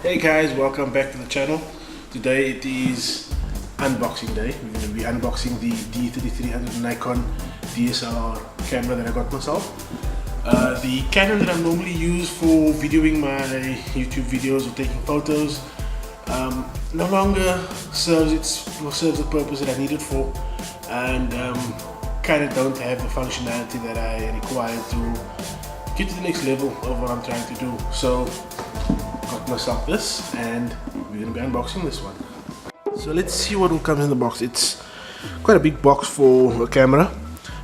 Hey guys, welcome back to the channel. Today it is unboxing day. We're going to be unboxing the D3300 Nikon DSLR camera that I got myself. The camera that I normally use for videoing my YouTube videos or taking photos no longer serves the purpose that I need it for, and kind of don't have the functionality that I require to get to the next level of what I'm trying to do. So got myself this, and we're going to be unboxing this one. So let's see what will come in the box. It's quite a big box for a camera,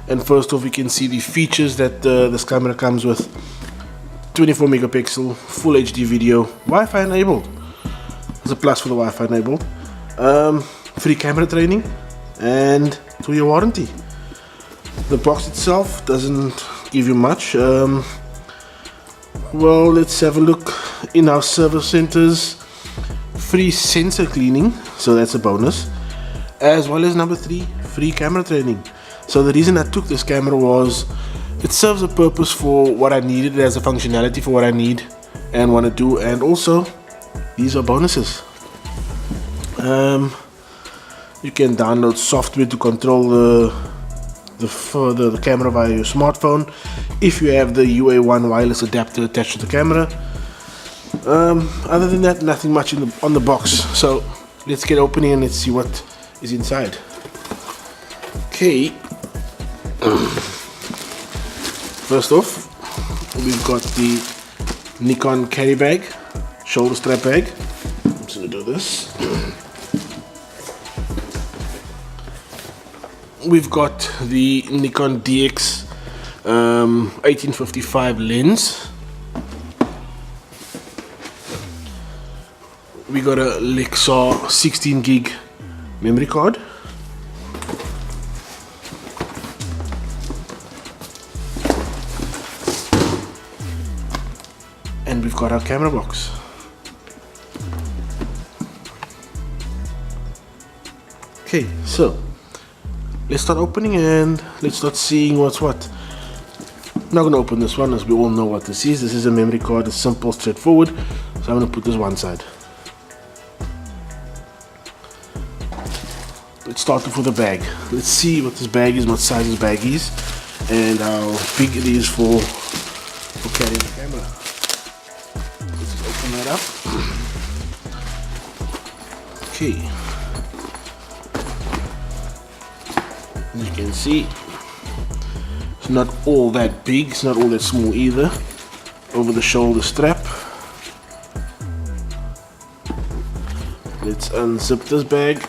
and first off we can see the features that this camera comes with. 24 megapixel full HD video, Wi-Fi enabled. There's a plus for the Wi-Fi enabled. Free camera training and 2-year warranty. The box itself doesn't give you much. Well, let's have a look. In our service centers, free sensor cleaning, so that's a bonus, as well as number 3, free camera training. So the reason I took this camera was it serves a purpose for what I needed. It has a functionality for what I need and want to do, and also these are bonuses. You can download software to control the camera via your smartphone if you have the UA1 wireless adapter attached to the camera. Other than that, nothing much on the box. So let's get opening and let's see what is inside. Okay. First off, we've got the Nikon carry bag, shoulder strap bag. I'm just gonna do this. We've got the Nikon DX 1855 lens. We got a Lexar 16 gig memory card. And we've got our camera box. Okay, so let's start opening and let's start seeing what's what. I'm not going to open this one, as we all know what this is. This is a memory card. It's simple, straightforward. So I'm going to put this one side. Let's start off with the bag. Let's see what this bag is, what size this bag is, and how big it is for carrying the camera. Let's just open that up. Okay. As you can see, it's not all that big, it's not all that small either. Over the shoulder strap. Let's unzip this bag.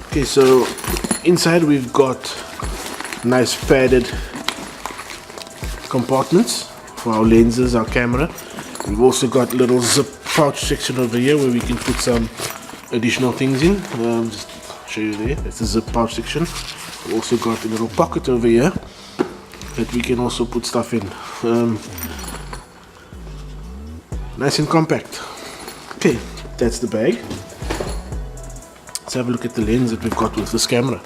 Okay, so inside we've got nice padded compartments for our lenses, our camera. We've also got a little zip pouch section over here where we can put some additional things in. Just show you there, that's the zip pouch section. We've also got a little pocket over here that we can also put stuff in. Nice and compact. Okay, that's the bag. Let's have a look at the lens that we've got with this camera.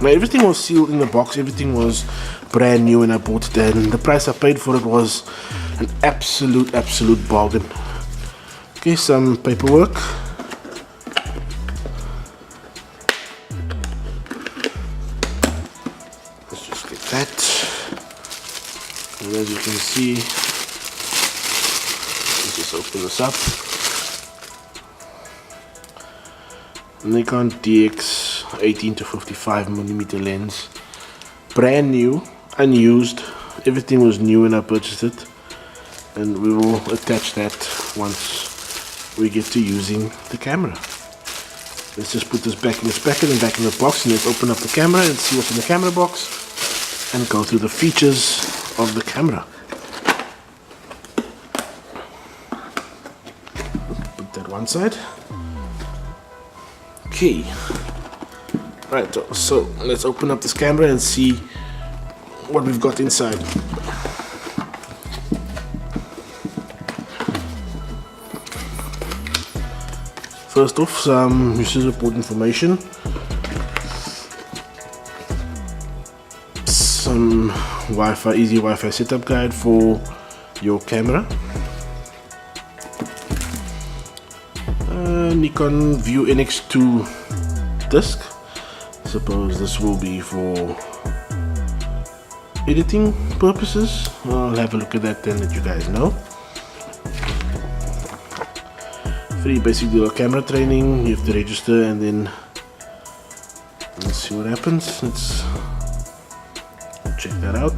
Now, everything was sealed in the box, everything was brand new when I bought it, and the price I paid for it was an absolute bargain. Okay, some paperwork. Let's just get that. And as you can see, let's just open this up. Nikon DX 18-55mm lens, brand new, unused. Everything was new when I purchased it, and we will attach that once we get to using the camera. Let's just put this back in its packet and back in the box, and let's open up the camera and see what's in the camera box and go through the features of the camera. Put that one side. Okay, right, so let's open up this camera and see what we've got inside. First off, some usage report information, some easy Wi-Fi setup guide for your camera. Nikon View NX2 disc. Suppose this will be for editing purposes. I'll have a look at that and let you guys know. Free basic digital camera training. You have to register and then let's see what happens. Let's check that out.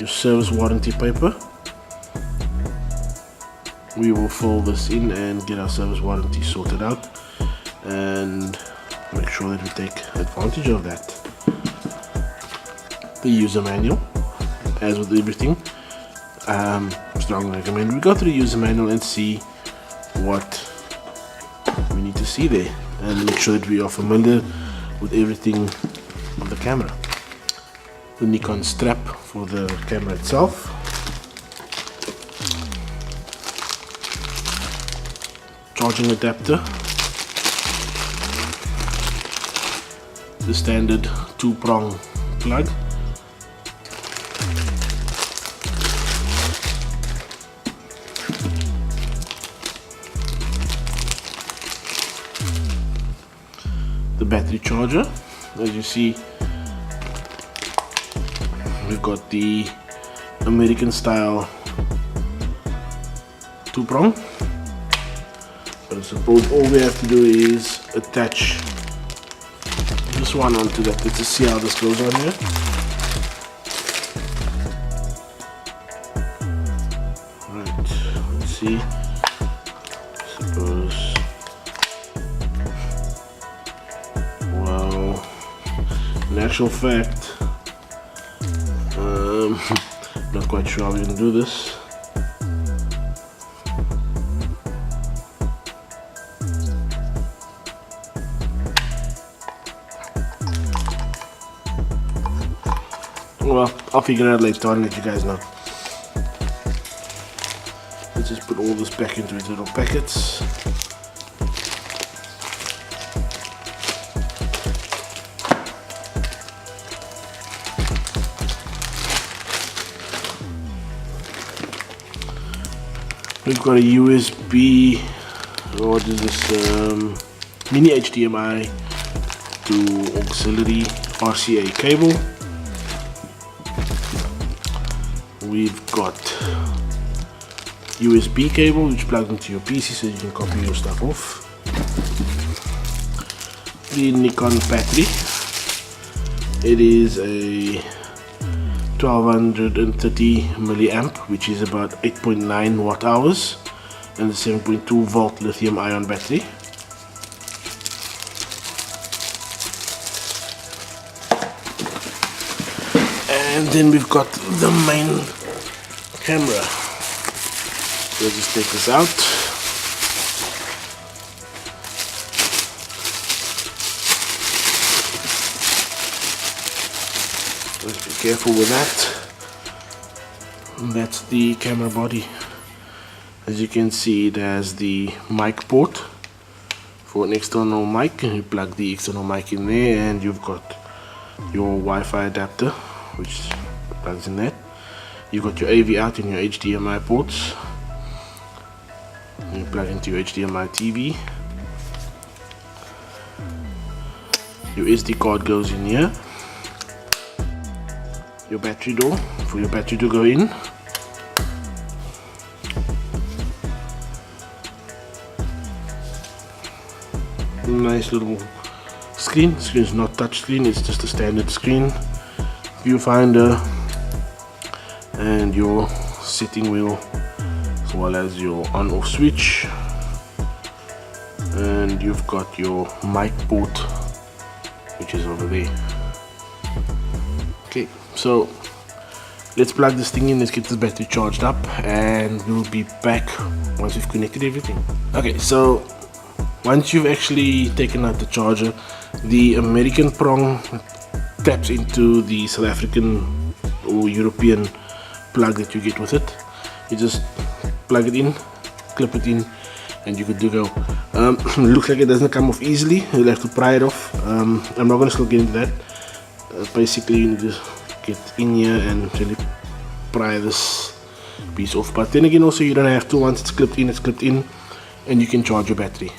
Your service warranty paper. We will fill this in and get our service warranty sorted out and make sure that we take advantage of that. The user manual, as with everything, strongly recommend we go through the user manual and see what we need to see there and make sure that we are familiar with everything on the camera. The Nikon strap for the camera itself. Charging adapter. The standard 2-prong plug. The battery charger. As you see, we've got the American style 2-prong. I suppose all we have to do is attach this one onto that. Let's just see how this goes on here. Right, let's see. Suppose. Wow. In actual fact, not quite sure how we're gonna do this. Well, I'll figure it out later on, let you guys know. Let's just put all this back into its little packets. We've got a USB, what is this, mini HDMI to auxiliary RCA cable. We've got USB cable which plugs into your PC so you can copy your stuff off. The Nikon battery. It is a 1230 milliamp, which is about 8.9 watt hours, and a 7.2 volt lithium ion battery. And then we've got the main camera. Let's just take this out. Let's be careful with that. And that's the camera body. As you can see, it has the mic port for an external mic, and you plug the external mic in there, and you've got your Wi-Fi adapter which plugs in that. You've got your AV out and your HDMI ports. You plug into your HDMI TV. Your SD card goes in here. Your battery door for your battery to go in. Nice little screen. The screen is not touch screen, it's just a standard screen. Viewfinder and your setting wheel, as well as your on-off switch, and you've got your mic port which is over there. Okay, so let's plug this thing in, let's get this battery charged up, and we'll be back once we've connected everything. Okay, so once you've actually taken out the charger, the American prong taps into the South African or European plug that you get with it. You just plug it in, clip it in, and you good to go. Looks like it doesn't come off easily. You'll have to pry it off. I'm not going to still get into that. basically you need to get in here and really pry this piece off, but then again also you don't have to. Once it's clipped in, and you can charge your battery.